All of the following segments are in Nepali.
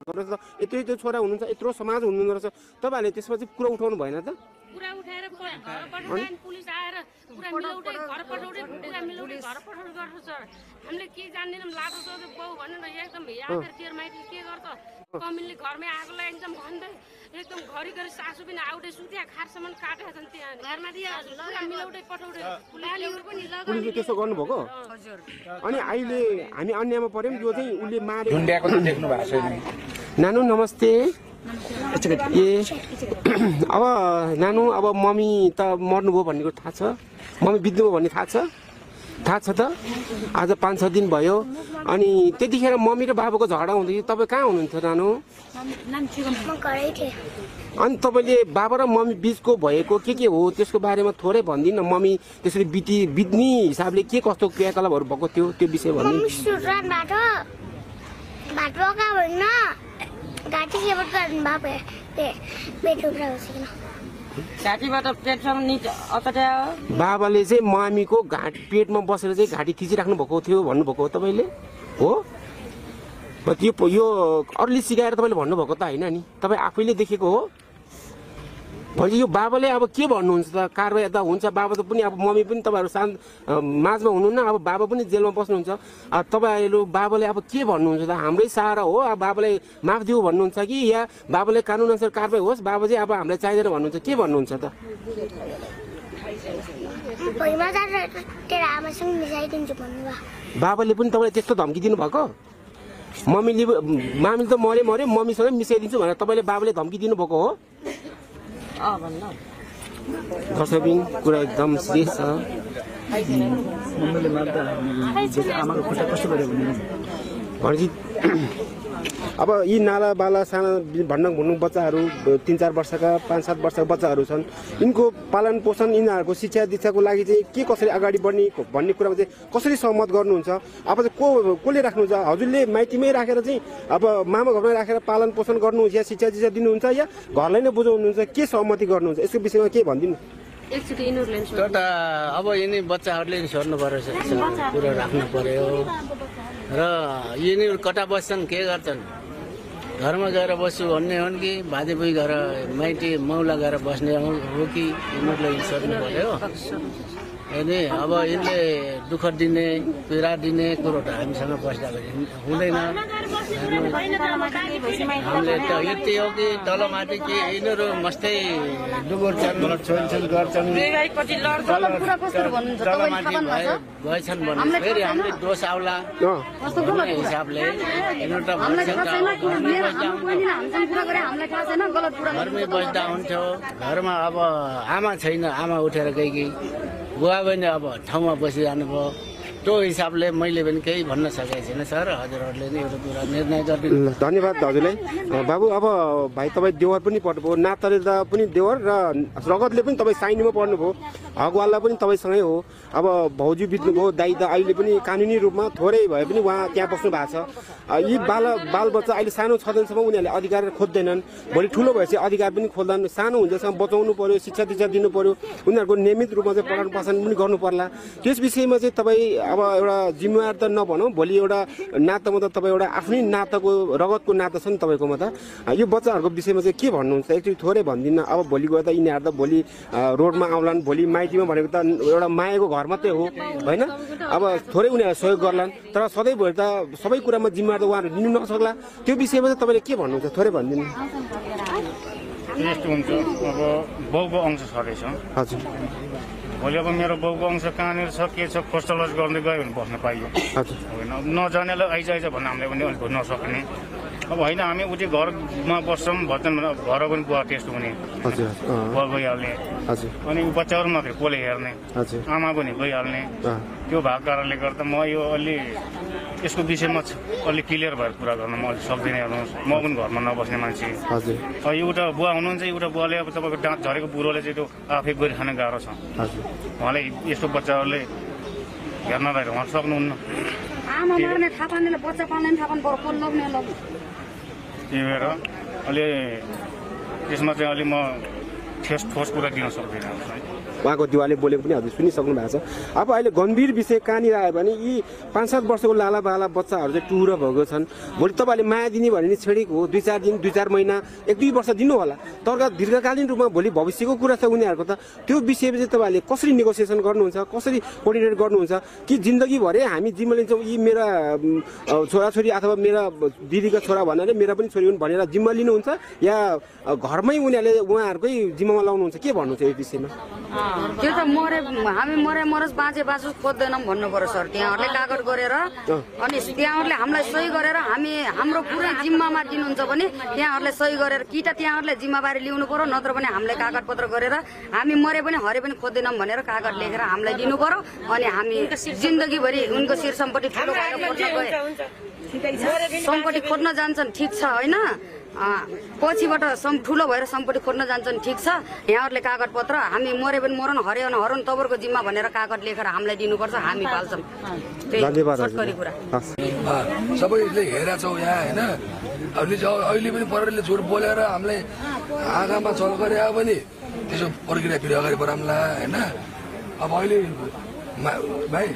भएको रहेछ त यत्रो छोरा हुनुहुन्छ यत्रो समाज हुनुहुँदो रहेछ तपाईँहरूले त्यसमा चाहिँ कुरा उठाउनु भएन त कुरा उठाएर घर पठाउन पुलिस आएर कुरा मिलाउँदै घर पठाउँदै कुरा मिलाउँदै घर पठाउनु गर्छ सर हामीले के जान्दैनौँ लाभो सोधो बाउ भनेर एकदम यादर केयर माइती के गर्छ कमिनले घरमै आगोलाई एकदम भन्दै एकदम घरिघरि सासु पनि आउटै सुत्या खारसम्म काटेका छन् त्यहाँ घरमा कुरा मिलाउँदै पठाउँदै पुलिसले पनि पुलिसले त्यसो गर्नुभएको अनि अहिले हामी अन्यमा पर्यौँ यो चाहिँ उसले मारे देख्नु भएको छैन नानु नमस्ते ए अब नानु अब मम्मी त मर्नुभयो भन्ने कुरो थाहा छ मम्मी बित्नुभयो भन्ने थाहा छ त आज 5-6 दिन भयो अनि त्यतिखेर मम्मी र बाबाको झगडा हुँदाखेरि तपाईँ कहाँ हुनुहुन्थ्यो नानु अनि तपाईँले बाबा र मम्मी बिचको भएको के हो त्यसको बारेमा थोरै भनिदिनु न मम्मी त्यसरी बित्ने हिसाबले के कस्तो क्रियाकलापहरू भएको थियो त्यो विषय भन्नु बाबाले चाहिँ मम्मीको पेटमा बसेर चाहिँ घाँटी थिचिराख्नु भएको थियो भन्नुभएको तपाईँले हो यो अरूले सिकाएर तपाईँले भन्नुभएको त होइन नि तपाईँ आफैले देखेको हो भने यो बाबाले अब के भन्नुहुन्छ त कारबाही त हुन्छ बाबा त पनि अब मम्मी पनि तपाईँहरू शान्त माझमा हुनुहुन्न अब बाबा पनि जेलमा बस्नुहुन्छ अब तपाईँहरू बाबाले अब के भन्नुहुन्छ त हाम्रै सहारा हो अब बाबालाई माफ दिऊ भन्नुहुन्छ कि या बाबाले कानुन अनुसार कारबाही होस् बाबा चाहिँ अब हामीलाई चाहिँदैन भन्नुहुन्छ के भन्नुहुन्छ त बाबाले पनि तपाईँलाई त्यस्तो धम्की दिनुभएको मामीले त मऱ्यो मम्मीसँग मिसाइदिन्छु भनेर तपाईँले बाबाले धम्की दिनुभएको हो दर्शकबिन कुरा एकदम सिरियस छ भनेपछि अब यी नाला बाला साना भन्नु बच्चाहरू 3-4 वर्षका 5-7 वर्षका बच्चाहरू छन् यिनको पालन पोषण यिनीहरूको शिक्षा दीक्षाको लागि चाहिँ के कसरी अगाडि बढ्ने भन्ने कुरामा चाहिँ कसरी सहमत गर्नुहुन्छ अब चाहिँ कसले राख्नुहुन्छ हजुरले माइतीमै राखेर चाहिँ अब मामा घरमै राखेर पालन पोषण गर्नुहुन्छ या शिक्षा दीक्षा दिनुहुन्छ या घरलाई नै बुझाउनुहुन्छ के सहमति गर्नुहुन्छ यसको विषयमा के भनिदिनु अब यिनी बच्चाहरूले छोड्नु पर्यो कुरो राख्नु पर्यो र यिनीहरू कता बस्छन् के गर्छन् घरमा गएर बस्छु भन्ने हुन् कि बाजेबोई गएर माइती मौला गएर बस्ने हो कि यिनीहरूले सोध्नु पर्यो अनि अब यिनले दुःख दिने पीडा दिने कुरो त हामीसँग बस्दाखेरि हुँदैन हामीले त यति हो कि तलमाथि कि यिनीहरू मस्तै डुबुर्छन् छोड्छन् गर्छन् तलमाथि गएछन् भने फेरि हामीले दोष आउला भन्ने हिसाबले यिनीहरू त घरमै बस्दा हुन्थ्यो घरमा अब आमा छैन आमा उठेर गई बुवा पनि अब ठाउँमा बसिरहनु भयो त्यो हिसाबले मैले पनि केही भन्न सकेको छैन सर हजुरहरूले नै एउटा कुरा निर्णय गरिदिनु धन्यवाद हजुरलाई बाबु अब भाइ तपाईँ देवर पनि पढ्नुभयो नाताले पनि देवर र रगतले पनि तपाईँ साइनीमा पढ्नुभयो हकवाला पनि तपाईँसँगै हो अब भाउजू बित्नुभयो दाइ त अहिले पनि कानुनी रूपमा थोरै भए पनि उहाँ त्यहाँ बस्नु भएको छ यी बालबच्चा अहिले सानो 6 दिनसम्म उनीहरूले अधिकार खोज्दैनन् भोलि ठुलो भएपछि अधिकार पनि खोज्दैन सानो हुँदासम्म बचाउनु पर्यो शिक्षा दीक्षा दिनु पर्यो उनीहरूको नियमित रूपमा चाहिँ पठन पाठन पनि गर्नु पर्ला त्यस विषयमा चाहिँ तपाईँ अब एउटा जिम्मेवार त नभनौँ भोलि एउटा नातामा त तपाईँ एउटा आफ्नै नाताको रगतको नाता छ नि तपाईँकोमा त यो बच्चाहरूको विषयमा चाहिँ के भन्नुहुन्छ एकचोटि थोरै भनिदिनु अब भोलि गएर त यिनीहरू त भोलि रोडमा आउलान् भोलि माइतीमा भनेको त एउटा मायाको घर मात्रै हो होइन अब थोरै उनीहरू सहयोग गर्लान् तर सधैँभरि त सबै कुरामा जिम्मेवार त उहाँहरू लिनु नसक्ला त्यो विषयमा चाहिँ तपाईँले के भन्नुहुन्छ थोरै भनिदिनु यस्तो हुन्छ अब बाउको अंश छँदैछ हजुर भोलि अब मेरो बाउको अंश कहाँनिर छ के छ खोजतलास गर्दै गयो भने बस्न पाइयो होइन नजानेलाई आइज भन्न हामीले पनि अलिक भन्न नसक्ने अब होइन हामी उति घरमा बस्छौँ भन्छन् भने घर पनि बुवा त्यस्तो हुने बुवा गइहाल्ने अनि बच्चाहरू मात्रै कसले हेर्ने आमा पनि गइहाल्ने त्यो भएको कारणले गर्दा म यो अलि यसको विषयमा अलिक क्लियर भएर कुरा गर्न म अलिक सक्दिनँ हेर्नुहोस् म पनि घरमा नबस्ने मान्छे एउटा बुवा हुनुहुन्छ एउटा बुवाले अब तपाईँको दाँत झरेको बुढोले चाहिँ त्यो आफै गरिखान गाह्रो छ उहाँलाई यस्तो बच्चाहरूले हेर्नलाई उहाँ सक्नुहुन्न त्यही भएर अलि त्यसमा चाहिँ अलि म ठोस कुरा दिन सक्दिनँ उहाँको दिवाले बोलेको पनि हजुर सुनिसक्नु भएको छ। अब अहिले गम्भीर विषय कहाँनिर आयो भने यी 5-7 वर्षको लाला बाला बच्चाहरू चाहिँ टुहुरो भएको छन्। भोलि तपाईँले माया दिने भने नि छेडेको हो, 2-4 दिन 2-4 महिना 1-2 वर्ष दिनु होला, तर दीर्घकालीन रूपमा भोलि भविष्यको कुरा छ उनीहरूको त। त्यो विषयमा चाहिँ तपाईँले कसरी नेगोसिएसन गर्नुहुन्छ, कसरी कोर्डिनेट गर्नुहुन्छ कि जिन्दगीभरि हामी जिम्मा लिन्छौँ, यी मेरा छोराछोरी अथवा मेरा दिदीका छोरा भनेर मेरा पनि छोरी हुन् भनेर जिम्मा लिनुहुन्छ या घरमै उनीहरूले उहाँहरूकै जिम्मामा लाउनुहुन्छ, के भन्नुहुन्छ यो विषयमा? त्यो त हामी मरस बाँचे बाँचो खोज्दैनौँ भन्नु पर्यो सर। त्यहाँहरूले कागज गरेर अनि त्यहाँहरूले हामीलाई सही गरेर हाम्रो पुरै जिम्मामा दिनुहुन्छ भने त्यहाँहरूले सही गरेर कि त त्यहाँहरूले जिम्मेवारी लिनु पर्यो, नत्र भने हामीले कागज पत्र गरेर हामी मरे पनि हरे पनि खोज्दैनौँ भनेर कागज लेखेर हामीलाई दिनु पर्यो। अनि हामी जिन्दगीभरि उनको शिर सम्पत्ति ठुलो भएर सम्पत्ति खोज्न जान्छन्, ठिक छ होइन, पछिबाट ठुलो भएर सम्पत्ति खोज्न जान्छन्, ठिक छ। यहाँहरूले कागज पत्र हामी मरे पनि मरन हरे हरन तपाईँको जिम्मा भनेर कागज लेखेर हामीलाई दिनुपर्छ, हामी पाल्छौँ। सबैले हेरेका छौँ यहाँ होइन। अहिले पनि परले झुट बोलेर हामीलाई आँखामा चल गरे पनि त्यसो प्रक्रिया फेरि अगाडि बढाउँला होइन। अब अहिले भाइ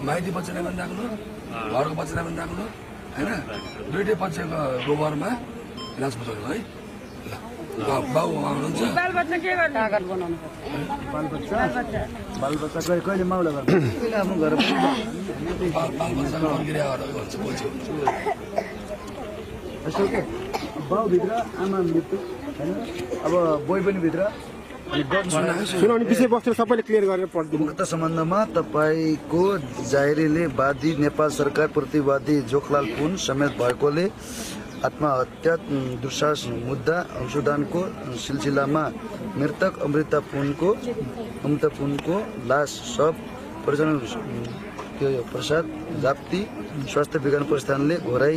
माइती बच्चालाई पनि राख्नु, घरको बच्चालाई पनि राख्नु होइन, दुइटै पक्षको गोबरमा इलाज बुझाउनु है। बाउ आउनुहुन्छ बालबच्चा के गर्ने कागज बनाउनु बालबच्चा कहिले माउला आफ्नो घर बालबच्चाको प्रक्रिया गर्छ बोल्छु यसो के बाउभित्र आमा मृत्यु होइन, अब बोय पनि भित्र सुनाउने विषयवस्तु सबैले क्लियर गरेर पढ्दिनु। उक्त सम्बन्धमा तपाईँको जाहेरीले वादी नेपाल सरकार प्रतिवादी जोखलाल पुन समेत भएकोले आत्महत्या दुस्साहस मुद्दा अंशुदानको सिलसिलामा मृतक अमृता पुनको लास सब परिजन प्रसाद जाप्ती स्वास्थ्य विज्ञान प्रतिष्ठानले घोराई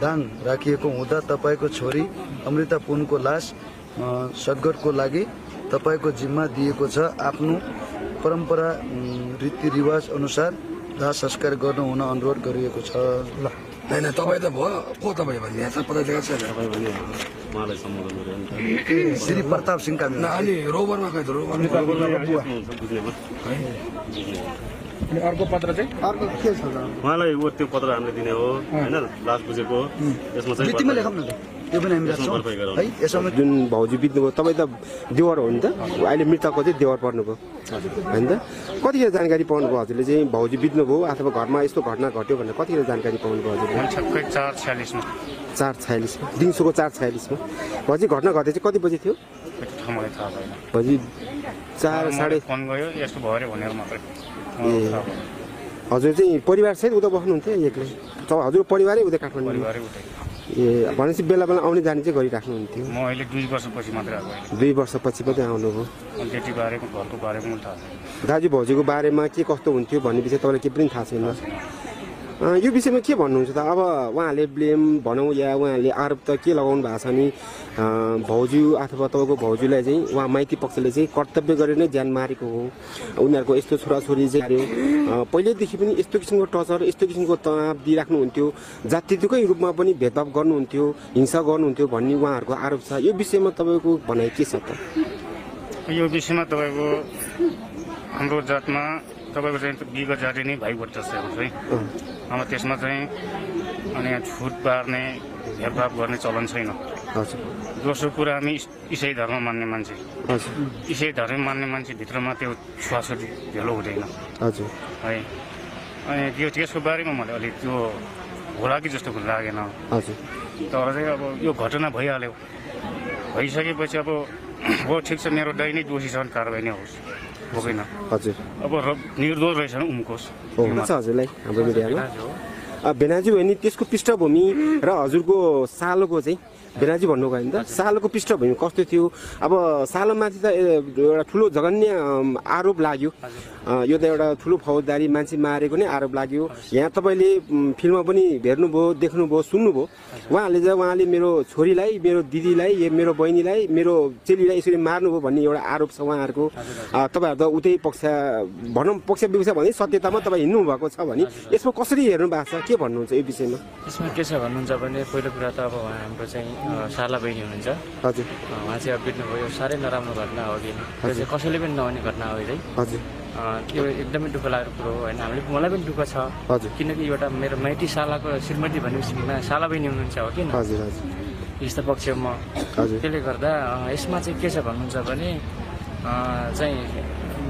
दाङ राखिएको हुँदा तपाईँको छोरी अमृता पुनको लास सद्गतको लागि तपाईँको जिम्मा दिएको छ। आफ्नो परम्परा रीतिरिवाज अनुसार दाह संस्कार गर्नु हुन अनुरोध गरिएको छ। ल होइन तपाईँ त भयो को तपाईँ भन्ने यहाँ पत्ता लेखेको छ श्री प्रताप सिंह कामी अनि रोबरमा खै त रोबरमा अनि अर्को पत्र चाहिँ अर्को के छ उहाँलाई त्यो पत्र हामीले दिने हो होइन, लास्ट बुझेको यसमा चाहिँ रीतिमा लेखौँ न त, त्यो पनि हामी राख्छौँ है। यसमा जुन भाउजू बित्नुभयो तपाईँ त देवर हो नि त, अहिले मृतकको चाहिँ देवर पर्नुभयो होइन त, कतिखेर जानकारी पाउनुभयो हजुरले चाहिँ भाउजू बित्नुभयो अथवा घरमा यस्तो घटना घट्यो भनेर कतिखेर जानकारी पाउनुभयो हजुरले? ठ्याक्कै 4:46 4:46 दिउँसोको 4:46 भाउजू घटना घटे चाहिँ कति बजी थियो? मलाई थाहा छैन, भाउजू 4:30 फोन गयो यस्तो भयो अरे भनेर मात्रै। ए हजुर चाहिँ परिवार सहित उता बस्नुहुन्थ्यो एक्लै? हजुरको परिवारै उता काठमाडौँ? परिवारै उठे। ए भनेपछि बेला बेला आउने जाने चाहिँ गरिराख्नुहुन्थ्यो? म अहिले 2 वर्षपछि मात्रै आएको, 2 वर्षपछि मात्रै आउनुभयो। त्यति बारेको घरको बारेको पनि थाहा छैन। दाजु भाउजूको बारेमा के कस्तो हुन्थ्यो भन्ने विषय तपाईँलाई केही पनि थाहा छैन? यो विषयमा के भन्नुहुन्छ त? अब उहाँहरूले ब्लेम भनौँ या उहाँहरूले आरोप त के लगाउनु भएको छ नि, भाउजू अथवा तपाईँको भाउजूलाई चाहिँ उहाँ माइती पक्षले चाहिँ कर्तव्य गरेर नै ज्यान मारेको हो, उनीहरूको यस्तो छोराछोरी चाहिँ हार्यो, पहिल्यैदेखि पनि यस्तो किसिमको टर्चर यस्तो किसिमको तनाव दिइराख्नुहुन्थ्यो, जातित्वकै रूपमा पनि भेदभाव गर्नुहुन्थ्यो, हिंसा गर्नुहुन्थ्यो भन्ने उहाँहरूको आरोप छ। यो विषयमा तपाईँको भनाइ के छ त? यो विषयमा तपाईँको हाम्रो जातमा तपाईँको चाहिँ विगत जाति नै भाइ भोट जस्तै हुन्छ है। अब त्यसमा चाहिँ अनि छुट बार्ने भेदभाव गर्ने चलन छैन। हजुर। दोस्रो कुरा हामी इसाई धर्म मान्ने मान्छे, हजुर, इसाई धर्म मान्ने मान्छे भित्रमा त्यो छुवाछुत भेलो हुँदैन। हजुर है, अनि त्यसको बारेमा मलाई अलिक त्यो होला कि जस्तो लागेन। हजुर। तर चाहिँ अब यो घटना भइहाल्यो, भइसकेपछि अब हो ठिक छ, मेरो दाइ नै दोषी छ भने कारवाही नै होस्, भोगेन। हजुर। अब निर्दोष रहेछ भने उम्कोस्। हजुरलाई हाम्रो मिडियामा भेनाजु भने त्यसको पृष्ठभूमि र हजुरको सालोको चाहिँ भेनाजु भन्नुभयो नि त, सालोको पृष्ठभूमि कस्तो थियो? अब सालोमाथि त एउटा ठुलो जघन्य आरोप लाग्यो, यो त एउटा ठुलो फौजदारी मान्छे मारेको नै आरोप लाग्यो। यहाँ तपाईँले फिल्ममा पनि हेर्नुभयो, देख्नुभयो, सुन्नुभयो, उहाँले मेरो छोरीलाई, मेरो दिदीलाई, मेरो बहिनीलाई, मेरो चेलीलाई यसरी मार्नुभयो भन्ने एउटा आरोप छ उहाँहरूको। तपाईँहरू त उतै पक्ष भनौँ पक्ष विपक्ष भन्दै सत्यतामा तपाईँ हिँड्नु भएको छ भने यसमा कसरी हेर्नु भएको छ, के भन्नुहुन्छ यो विषयमा? यसमा के छ भन्नुहुन्छ भने पहिलो कुरा त अब हाम्रो चाहिँ साला बहिनी हुनुहुन्छ हजुर उहाँ चाहिँ अब बित्नुभयो साह्रै नराम्रो घटना हो कि त्यो चाहिँ कसैले पनि नहुने घटना हो है हजुर त्यो एकदमै दुःख लागेको कुरो हो होइन हामीले मलाई पनि दुःख छ हजुर किनकि एउटा मेरो माइती सालाको श्रीमती भनेपछि साला बहिनी हुनुहुन्छ हो किन हजुर हजुर यस्तो पक्षमा हजुर त्यसले गर्दा यसमा चाहिँ के छ भन्नुहुन्छ भने चाहिँ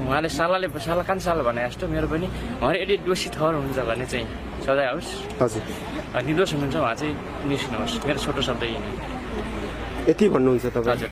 उहाँले साला कान साला भने जस्तो मेरो पनि उहाँले यदि दोषी थर हुनुहुन्छ भने चाहिँ सजाय होस् हजुर निर्दोष हुनुहुन्छ उहाँ चाहिँ निस्किनुहोस् मेरो छोटो शब्द यही नै यति भन्नुहुन्छ तपाईँ हजुर